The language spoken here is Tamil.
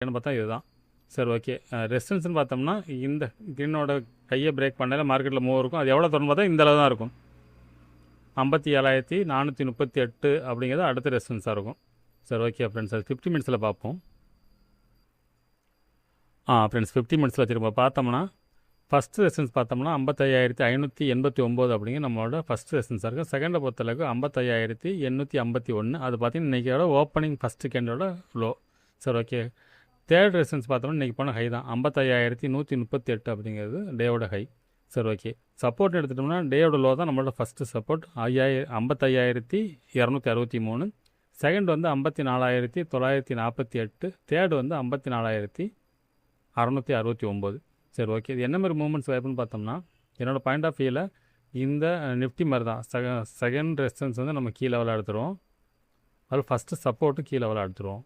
என்ன பார்த்தா இதுதான். சரி ஓகே. ரெசிஸ்டன்ஸ்னு பார்த்தோம்னா இந்த க்ரீனோட கையை பிரேக் பண்ணல மார்க்கெட்டில் மூவ் இருக்கும். அது எவ்வளோ தொடர்ந்து பார்த்தா இந்த அளவு தான் இருக்கும். 57,438 அப்படிங்கிறது அடுத்த ரெசிஸ்டன்ஸாக இருக்கும். சரி ஓகே ஃப்ரெண்ட்ஸ், அது 50 மினிட்ஸில் பார்ப்போம். ஃப்ரெண்ட்ஸ் 50 மினிட்ஸில் திரும்ப பார்த்தோம்னா ஃபஸ்ட்டு ரெசிஸ்டன்ஸ் பார்த்தோம்னா 55,589 அப்படிங்கிற நம்மளோட ஃபஸ்ட் ரெசிஸ்டன்ஸாக இருக்கும். செகண்டை பொறுத்தளவுக்கு 55,851. அது பார்த்தீங்கன்னா இன்றைக்கியோட ஓப்பனிங் ஃபஸ்ட்டு கேண்டோட லோ. சரி ஓகே. தேர்ட் ரெசிஸ்டன்ஸ் பார்த்தோம்னா இன்றைக்கி போன ஹை தான் 55,138 அப்படிங்கிறது டேவோட ஹை. சரி ஓகே. சப்போர்ட் எடுத்துட்டோம்னா டேவோட லோ தான் நம்மளோட ஃபஸ்ட்டு சப்போர்ட் 55,263. செகண்ட் வந்து 54,948. தேர்டு வந்து 54,669. சரி ஓகே. இது என்ன மாதிரி மூவ்மெண்ட்ஸ் வாய்ப்புன்னு பார்த்தோம்னா என்னோடய பாயிண்ட் ஆஃப் வியூவில் இந்த நிஃப்டி மாதிரி தான். செகண்ட் ரெசிஸ்டன்ஸ் வந்து நம்ம கீ லெவலில் எடுத்துருவோம். அது ஃபஸ்ட்டு சப்போர்ட்டு கீ லெவலில் எடுத்துருவோம்.